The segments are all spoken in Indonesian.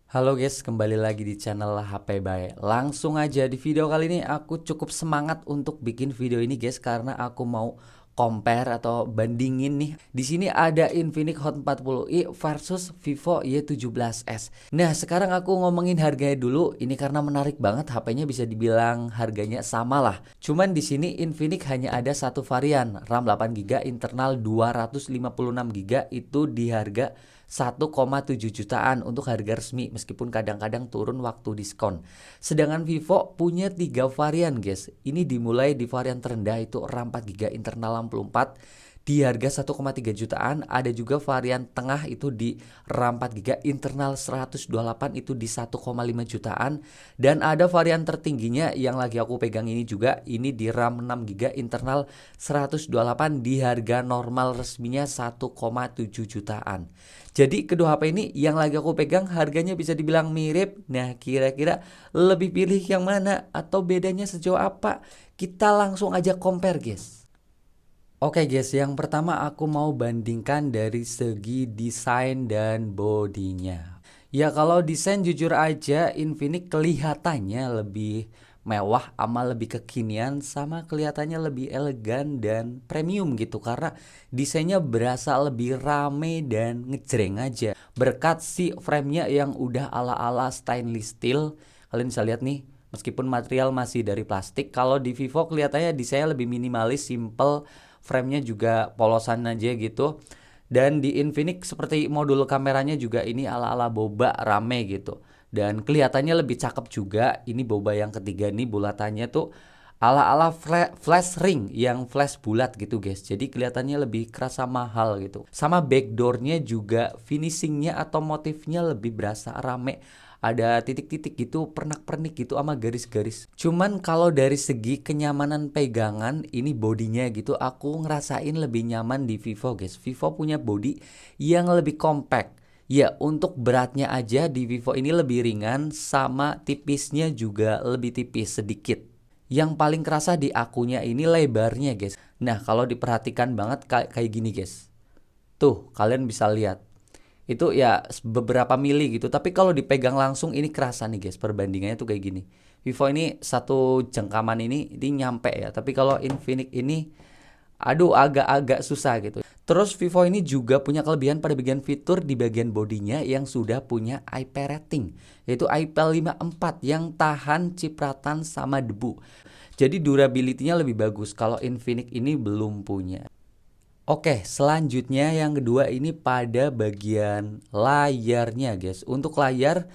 Halo guys, kembali lagi di channel HP Bay. Langsung aja di video kali ini aku cukup semangat untuk bikin video ini guys karena aku mau compare atau bandingin nih. Di sini ada Infinix Hot 40i versus Vivo Y17s. Nah, sekarang aku ngomongin harganya dulu. Ini karena menarik banget, HP-nya bisa dibilang harganya sama lah. Cuman di sini Infinix hanya ada satu varian, RAM 8GB, internal 256GB itu di harga 1,7 jutaan untuk harga resmi, meskipun kadang-kadang turun waktu diskon. Sedangkan Vivo punya 3 varian guys. Ini dimulai di varian terendah itu RAM 4GB, internal 64 di harga 1,3 jutaan. Ada juga varian tengah itu di RAM 4GB, internal 128 itu di 1,5 jutaan. Dan ada varian tertingginya yang lagi aku pegang ini juga, ini di RAM 6GB, internal 128 di harga normal resminya 1,7 jutaan. Jadi kedua HP ini yang lagi aku pegang harganya bisa dibilang mirip. Nah, kira-kira lebih pilih yang mana atau bedanya sejauh apa? Kita langsung aja compare guys. Oke guys, yang pertama aku mau bandingkan dari segi desain dan bodinya. Ya kalau desain jujur aja Infinix kelihatannya lebih mewah sama lebih kekinian sama kelihatannya lebih elegan dan premium gitu karena desainnya berasa lebih rame dan ngejreng aja. Berkat si framenya yang udah ala-ala stainless steel. Kalian bisa lihat nih, meskipun material masih dari plastik, kalau di Vivo kelihatannya desainnya lebih minimalis, simple, framenya juga polosan aja gitu. Dan di Infinix seperti modul kameranya juga ini ala-ala boba rame gitu. Dan kelihatannya lebih cakep juga. Ini boba yang ketiga nih bulatannya tuh ala-ala flash ring yang flash bulat gitu guys. Jadi kelihatannya lebih kerasa mahal gitu. Sama backdoornya juga finishingnya atau motifnya lebih berasa rame, ada titik-titik gitu, pernak-pernik gitu sama garis-garis. Cuman kalau dari segi kenyamanan pegangan, ini bodinya gitu aku ngerasain lebih nyaman di Vivo guys. Vivo punya body yang lebih compact. Ya, untuk beratnya aja di Vivo ini lebih ringan, sama tipisnya juga lebih tipis sedikit. Yang paling kerasa di akunya ini lebarnya guys. Nah, kalau diperhatikan banget kayak gini guys. Tuh, kalian bisa lihat itu ya beberapa mili gitu, tapi kalau dipegang langsung ini kerasa nih guys, perbandingannya tuh kayak gini. Vivo ini satu jengkaman ini nyampe ya, tapi kalau Infinix ini aduh agak-agak susah gitu. Terus Vivo ini juga punya kelebihan pada bagian fitur di bagian bodinya yang sudah punya IP rating, yaitu IP54 yang tahan cipratan sama debu. Jadi durability-nya lebih bagus, kalau Infinix ini belum punya. Oke, selanjutnya yang kedua ini pada bagian layarnya guys. Untuk layar,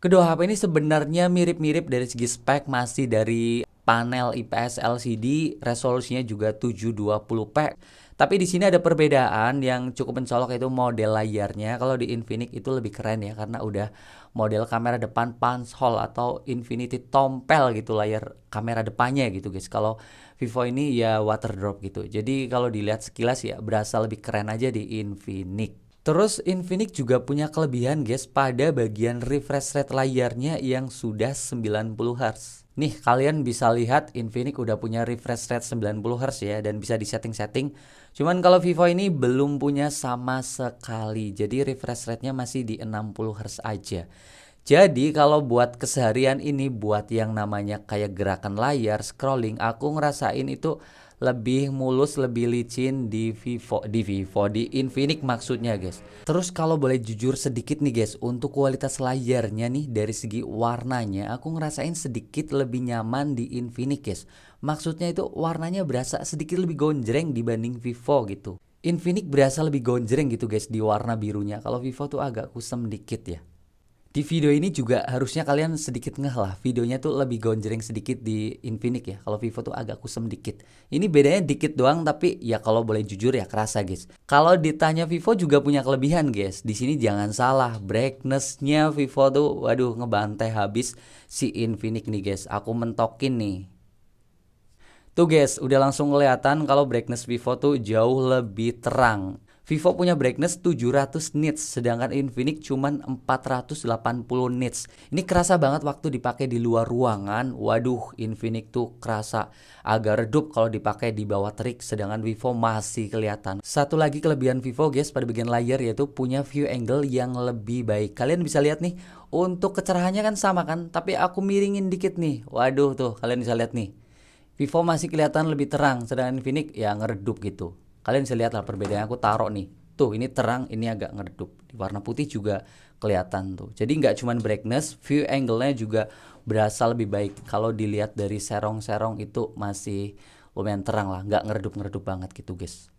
kedua HP ini sebenarnya mirip-mirip dari segi spek, masih dari panel IPS LCD, resolusinya juga 720p. Tapi di sini ada perbedaan yang cukup mencolok, yaitu model layarnya. Kalau di Infinix itu lebih keren ya karena udah model kamera depan punch hole atau Infinity tompel gitu layar kamera depannya gitu guys. Kalau Vivo ini ya water drop gitu. Jadi kalau dilihat sekilas ya berasa lebih keren aja di Infinix. Terus Infinix juga punya kelebihan guys pada bagian refresh rate layarnya yang sudah 90 Hz. Nih kalian bisa lihat Infinix udah punya refresh rate 90 Hz ya dan bisa di setting-setting. Cuman kalau Vivo ini belum punya sama sekali. Jadi refresh rate-nya masih di 60 Hz aja. Jadi kalau buat keseharian ini, buat yang namanya kayak gerakan layar, scrolling, aku ngerasain itu lebih mulus, lebih licin di Infinix maksudnya guys. Terus kalau boleh jujur sedikit nih guys, untuk kualitas layarnya nih dari segi warnanya, aku ngerasain sedikit lebih nyaman di Infinix guys. Maksudnya itu warnanya berasa sedikit lebih gonjreng dibanding Vivo gitu. Infinix berasa lebih gonjreng gitu guys di warna birunya. Kalau Vivo tuh agak kusem dikit ya. Di video ini juga harusnya kalian sedikit ngeh lah. Videonya tuh lebih gonjreng sedikit di Infinix ya. Kalau Vivo tuh agak kusem dikit. Ini bedanya dikit doang, tapi ya kalau boleh jujur ya kerasa guys. Kalau ditanya Vivo juga punya kelebihan guys. Di sini jangan salah, brightness-nya Vivo tuh waduh ngebantai habis si Infinix nih guys. Aku mentokin nih. Tuh guys, udah langsung kelihatan kalau brightness Vivo tuh jauh lebih terang. Vivo punya brightness 700 nits, sedangkan Infinix cuman 480 nits. Ini kerasa banget waktu dipakai di luar ruangan. Waduh, Infinix tuh kerasa agak redup kalau dipakai di bawah terik, sedangkan Vivo masih kelihatan. Satu lagi kelebihan Vivo guys pada bagian layar yaitu punya view angle yang lebih baik. Kalian bisa lihat nih, untuk kecerahannya kan sama kan, tapi aku miringin dikit nih. Waduh tuh, kalian bisa lihat nih. Vivo masih kelihatan lebih terang, sedangkan Infinix ya ngeredup gitu. Kalian bisa lihat lah perbedaannya, aku taruh nih. Tuh ini terang, ini agak ngeredup. Di warna putih juga kelihatan tuh. Jadi nggak cuma brightness, view angle-nya juga berasa lebih baik. Kalau dilihat dari serong-serong itu masih lumayan terang lah, nggak ngeredup-ngeredup banget gitu guys.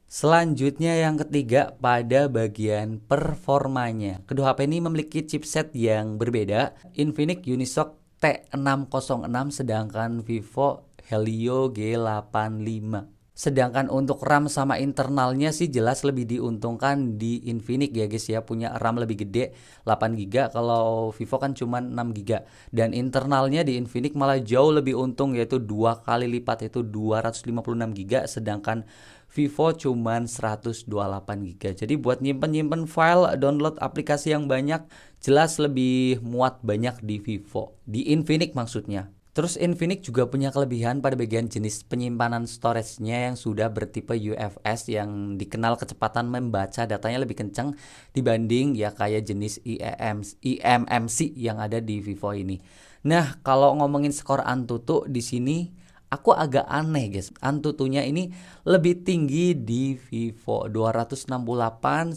Selanjutnya yang ketiga pada bagian performanya. Kedua HP ini memiliki chipset yang berbeda. Infinix Unisoc T606 sedangkan Vivo Helio G85. Sedangkan untuk RAM sama internalnya sih jelas lebih diuntungkan di Infinix ya guys ya, punya RAM lebih gede 8GB, kalau Vivo kan cuma 6GB. Dan internalnya di Infinix malah jauh lebih untung yaitu 2 kali lipat, yaitu 256GB, sedangkan Vivo cuman 128GB. Jadi buat nyimpen file, download aplikasi yang banyak, jelas lebih muat banyak di Vivo, di Infinix maksudnya. Terus Infinix juga punya kelebihan pada bagian jenis penyimpanan storage-nya yang sudah bertipe UFS yang dikenal kecepatan membaca datanya lebih kencang dibanding ya kayak jenis eMMC yang ada di Vivo ini. Nah, kalau ngomongin skor Antutu di sini aku agak aneh guys. Antutunya ini lebih tinggi di Vivo 268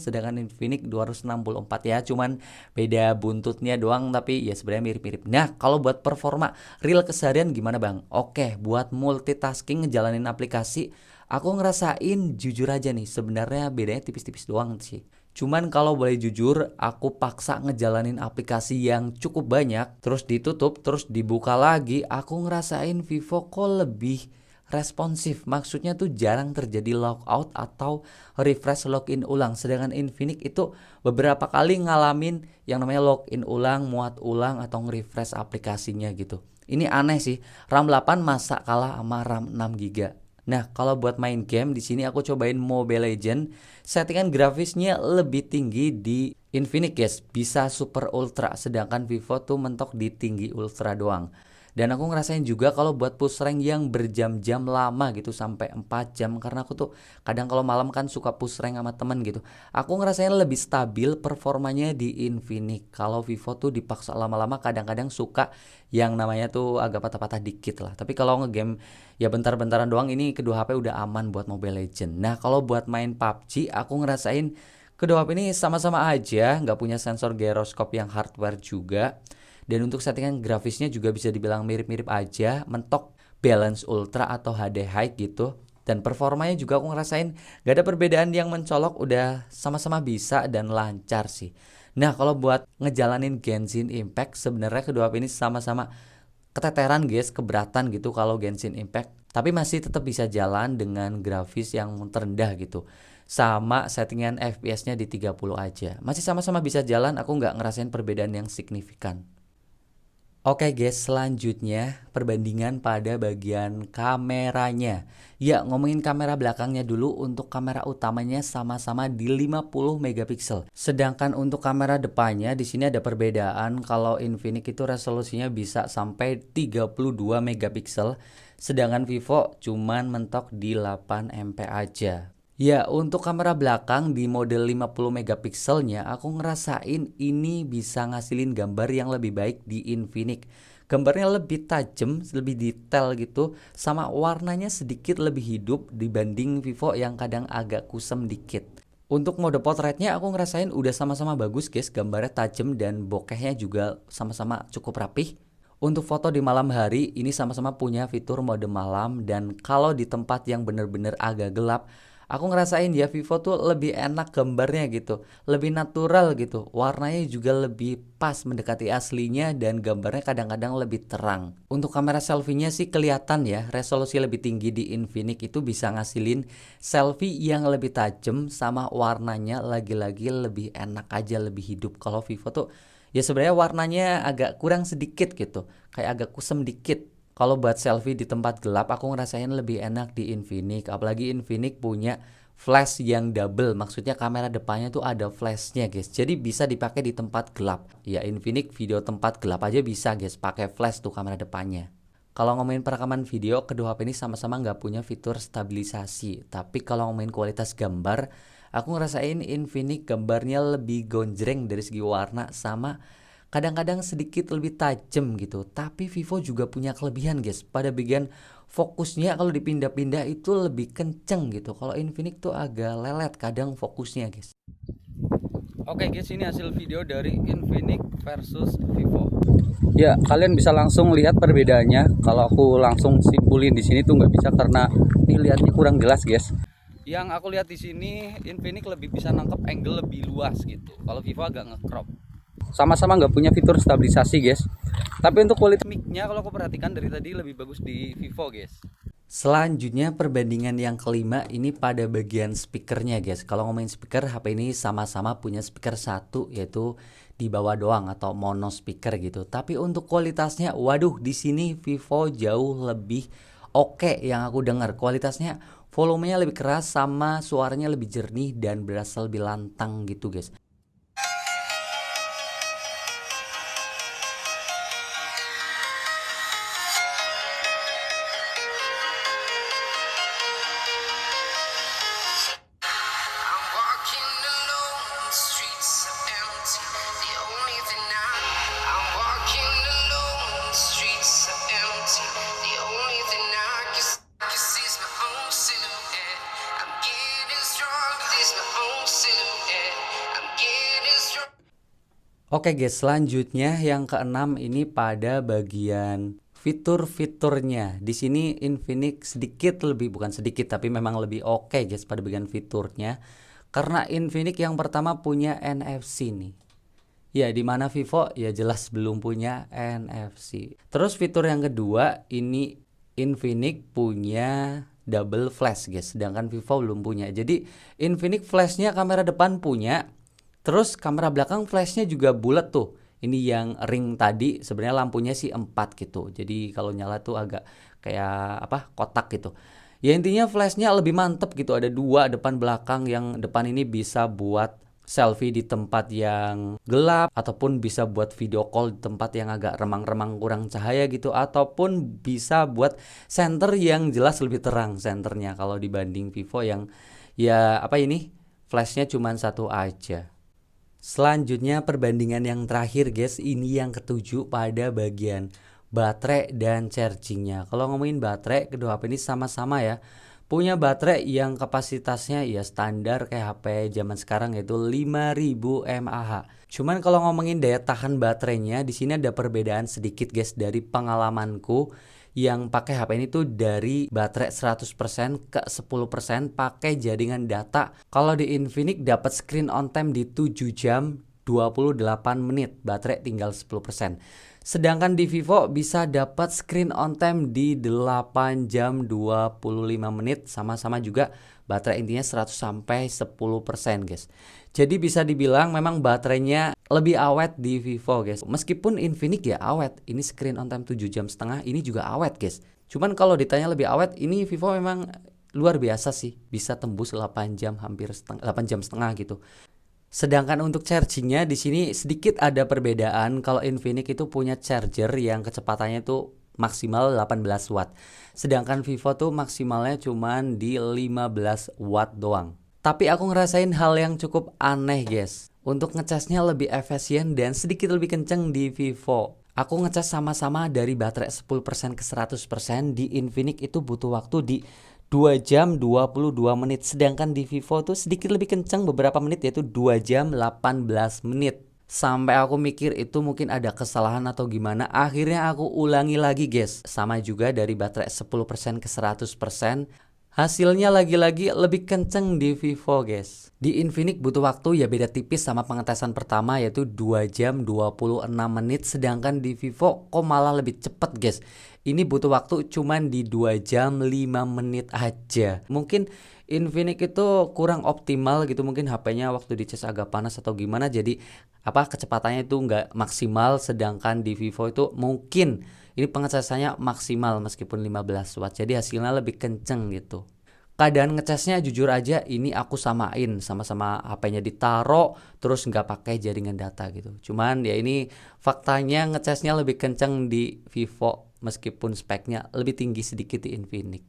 sedangkan Infinix 264 ya. Cuman beda buntutnya doang tapi ya sebenarnya mirip-mirip. Nah, kalau buat performa real keseharian gimana Bang? Oke, buat multitasking ngejalanin aplikasi, aku ngerasain jujur aja nih sebenarnya bedanya tipis-tipis doang sih. Cuman kalau boleh jujur, aku paksa ngejalanin aplikasi yang cukup banyak, terus ditutup, terus dibuka lagi, aku ngerasain Vivo kok lebih responsif. Maksudnya tuh jarang terjadi logout atau refresh login ulang. Sedangkan Infinix itu beberapa kali ngalamin yang namanya login ulang, muat ulang, atau nge-refresh aplikasinya gitu. Ini aneh sih, RAM 8 masa kalah sama RAM 6GB. Nah, kalau buat main game di sini aku cobain Mobile Legends. Settingan grafisnya lebih tinggi di Infinix guys, bisa super ultra, sedangkan Vivo tuh mentok di tinggi ultra doang. Dan aku ngerasain juga kalau buat push rank yang berjam-jam lama gitu sampai 4 jam, karena aku tuh kadang kalau malam kan suka push rank sama temen gitu. Aku ngerasain lebih stabil performanya di Infinix. Kalau Vivo tuh dipaksa lama-lama kadang-kadang suka yang namanya tuh agak patah-patah dikit lah. Tapi kalau ngegame ya bentar-bentaran doang, ini kedua HP udah aman buat Mobile Legends. Nah, kalau buat main PUBG aku ngerasain kedua HP ini sama-sama aja, nggak punya sensor gyroscope yang hardware juga. Dan untuk settingan grafisnya juga bisa dibilang mirip-mirip aja, mentok balance ultra atau HD high gitu. Dan performanya juga aku ngerasain gak ada perbedaan yang mencolok, udah sama-sama bisa dan lancar sih. Nah, kalau buat ngejalanin Genshin Impact sebenarnya kedua HP ini sama-sama keteteran guys, keberatan gitu kalau Genshin Impact. Tapi masih tetap bisa jalan dengan grafis yang terendah gitu. Sama settingan FPS-nya di 30 aja. Masih sama-sama bisa jalan, aku nggak ngerasain perbedaan yang signifikan. Oke guys, selanjutnya perbandingan pada bagian kameranya. Ya, ngomongin kamera belakangnya dulu. Untuk kamera utamanya sama-sama di 50 megapiksel. Sedangkan untuk kamera depannya di sini ada perbedaan. Kalau Infinix itu resolusinya bisa sampai 32 megapiksel, sedangkan Vivo cuman mentok di 8 MP aja. Ya, untuk kamera belakang di model 50 megapikselnya aku ngerasain ini bisa ngasilin gambar yang lebih baik di Infinix. Gambarnya lebih tajam, lebih detail gitu, sama warnanya sedikit lebih hidup dibanding Vivo yang kadang agak kusem dikit. Untuk mode potretnya aku ngerasain udah sama-sama bagus guys, gambarnya tajam dan bokehnya juga sama-sama cukup rapih. Untuk foto di malam hari ini sama-sama punya fitur mode malam, dan kalau di tempat yang bener-bener agak gelap, aku ngerasain ya Vivo tuh lebih enak gambarnya gitu, lebih natural gitu, warnanya juga lebih pas mendekati aslinya dan gambarnya kadang-kadang lebih terang. Untuk kamera selfie-nya sih kelihatan ya, resolusi lebih tinggi di Infinix itu bisa ngasilin selfie yang lebih tajam sama warnanya lagi-lagi lebih enak aja, lebih hidup. Kalau Vivo tuh ya sebenarnya warnanya agak kurang sedikit gitu, kayak agak kusem dikit. Kalau buat selfie di tempat gelap aku ngerasain lebih enak di Infinix. Apalagi Infinix punya flash yang double, maksudnya kamera depannya tuh ada flashnya guys, jadi bisa dipakai di tempat gelap. Ya Infinix video tempat gelap aja bisa guys, pakai flash tuh kamera depannya. Kalau ngomongin perekaman video, kedua HP ini sama-sama nggak punya fitur stabilisasi. Tapi kalau ngomongin kualitas gambar, aku ngerasain Infinix gambarnya lebih gonjreng dari segi warna, sama kadang-kadang sedikit lebih tajam gitu. Tapi Vivo juga punya kelebihan guys, pada bagian fokusnya kalau dipindah-pindah itu lebih kenceng gitu. Kalau Infinix tuh agak lelet kadang fokusnya guys. Oke guys, ini hasil video dari Infinix versus Vivo. Ya, kalian bisa langsung lihat perbedaannya. Kalau aku langsung simpulin di sini tuh nggak bisa karena ini lihatnya kurang jelas guys. Yang aku lihat di sini Infinix lebih bisa nangkep angle lebih luas gitu. Kalau Vivo agak nge-crop. Sama-sama nggak punya fitur stabilisasi guys. Tapi untuk kualitas mic-nya kalau aku perhatikan dari tadi lebih bagus di Vivo guys. Selanjutnya perbandingan yang kelima ini pada bagian speakernya guys. Kalau ngomongin speaker, HP ini sama-sama punya speaker satu, yaitu di bawah doang atau mono speaker gitu. Tapi untuk kualitasnya, waduh, di sini Vivo jauh lebih oke yang aku dengar. Kualitasnya, volumenya lebih keras sama suaranya lebih jernih dan berasa lebih lantang gitu guys. Oke guys, selanjutnya yang keenam ini pada bagian fitur-fiturnya. Di sini Infinix sedikit lebih, bukan sedikit tapi memang lebih oke guys pada bagian fiturnya. Karena Infinix yang pertama punya NFC nih. Ya, di mana Vivo ya jelas belum punya NFC. Terus fitur yang kedua ini Infinix punya double flash guys, sedangkan Vivo belum punya. Jadi Infinix flashnya kamera depan punya. Terus kamera belakang flashnya juga bulat tuh. Ini yang ring tadi sebenarnya lampunya sih 4 gitu. Jadi kalau nyala tuh agak kayak apa, kotak gitu. Ya intinya flashnya lebih mantep gitu. Ada dua depan belakang, yang depan ini bisa buat selfie di tempat yang gelap, ataupun bisa buat video call di tempat yang agak remang-remang kurang cahaya gitu, ataupun bisa buat center yang jelas lebih terang senternya kalau dibanding Vivo yang ya apa ini flashnya cuma satu aja. Selanjutnya perbandingan yang terakhir guys, ini yang ketujuh pada bagian baterai dan chargingnya. Kalau ngomongin baterai, kedua HP ini sama-sama ya punya baterai yang kapasitasnya ya standar kayak HP zaman sekarang, yaitu 5000 mAh. Cuman kalau ngomongin daya tahan baterainya, di sini ada perbedaan sedikit guys dari pengalamanku yang pakai HP ini tuh dari baterai 100% ke 10% pakai jaringan data. Kalau di Infinix dapat screen on time di 7 jam 28 menit, baterai tinggal 10%. Sedangkan di Vivo bisa dapat screen on time di 8 jam 25 menit, sama-sama juga baterai intinya 100 sampai 10% guys. Jadi bisa dibilang memang baterainya lebih awet di Vivo guys. Meskipun Infinix ya awet, ini screen on time 7,5 jam, ini juga awet guys. Cuman kalau ditanya lebih awet, ini Vivo memang luar biasa sih, bisa tembus 8 jam, hampir 8 jam setengah gitu. Sedangkan untuk chargingnya di sini sedikit ada perbedaan. Kalau Infinix itu punya charger yang kecepatannya itu maksimal 18 watt. Sedangkan Vivo tuh maksimalnya cuman di 15 watt doang. Tapi aku ngerasain hal yang cukup aneh guys. Untuk ngecasnya lebih efisien dan sedikit lebih kenceng di Vivo. Aku ngecas sama-sama dari baterai 10% ke 100%. Di Infinix itu butuh waktu di 2 jam 22 menit. Sedangkan di Vivo tuh sedikit lebih kenceng beberapa menit, yaitu 2 jam 18 menit. Sampai aku mikir itu mungkin ada kesalahan atau gimana. Akhirnya aku ulangi lagi guys. Sama juga dari baterai 10% ke 100%. Hasilnya lagi-lagi lebih kenceng di Vivo guys. Di Infinix butuh waktu ya beda tipis sama pengetesan pertama, yaitu 2 jam 26 menit. Sedangkan di Vivo kok malah lebih cepet guys. Ini butuh waktu cuman di 2 jam 5 menit aja. Mungkin Infinix itu kurang optimal gitu. Mungkin HP-nya waktu dicas agak panas atau gimana, jadi kecepatannya itu nggak maksimal. Sedangkan di Vivo itu mungkin ini pengecasannya maksimal meskipun 15 watt, jadi hasilnya lebih kenceng gitu. Keadaan ngecasnya jujur aja ini aku samain sama-sama HP-nya ditaro terus nggak pakai jaringan data gitu. Cuman ya ini faktanya ngecasnya lebih kenceng di Vivo meskipun speknya lebih tinggi sedikit di Infinix.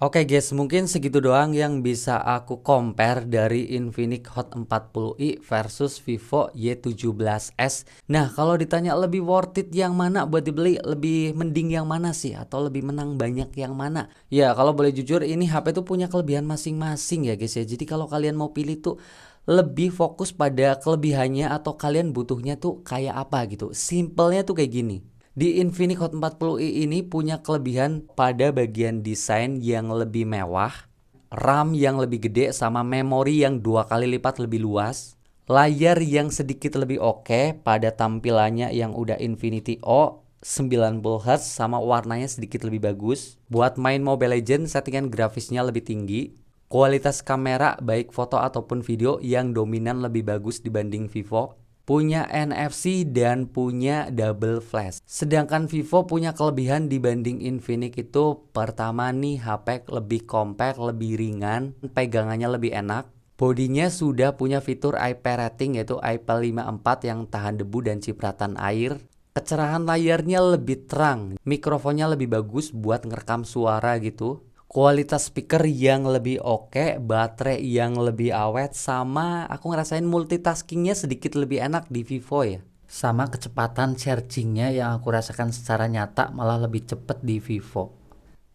Oke guys, mungkin segitu doang yang bisa aku compare dari Infinix Hot 40i versus Vivo Y17s. Nah, kalau ditanya lebih worth it yang mana buat dibeli, lebih mending yang mana sih? Atau lebih menang banyak yang mana? Ya, kalau boleh jujur ini HP tuh punya kelebihan masing-masing ya guys ya. Jadi kalau kalian mau pilih tuh lebih fokus pada kelebihannya atau kalian butuhnya tuh kayak apa gitu. Simpelnya tuh kayak gini. Di Infinix Hot 40i ini punya kelebihan pada bagian desain yang lebih mewah, RAM yang lebih gede sama memori yang 2 kali lipat lebih luas, layar yang sedikit lebih oke pada tampilannya yang udah Infinity O 90Hz sama warnanya sedikit lebih bagus. Buat main Mobile Legends settingan grafisnya lebih tinggi. Kualitas kamera baik foto ataupun video yang dominan lebih bagus dibanding Vivo. Punya NFC dan punya double flash. Sedangkan Vivo punya kelebihan dibanding Infinix itu pertama nih HP lebih compact, lebih ringan, pegangannya lebih enak. Bodinya sudah punya fitur IP rating yaitu IP54 yang tahan debu dan cipratan air. Kecerahan layarnya lebih terang, mikrofonnya lebih bagus buat ngerekam suara gitu. Kualitas speaker yang lebih oke, baterai yang lebih awet, sama aku ngerasain multitaskingnya sedikit lebih enak di Vivo ya. Sama kecepatan chargingnya yang aku rasakan secara nyata malah lebih cepet di Vivo.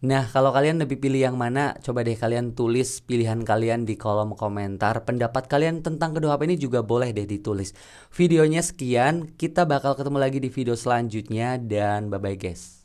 Nah, kalau kalian lebih pilih yang mana, coba deh kalian tulis pilihan kalian di kolom komentar. Pendapat kalian tentang kedua HP ini juga boleh deh ditulis. Videonya sekian, kita bakal ketemu lagi di video selanjutnya dan bye-bye guys.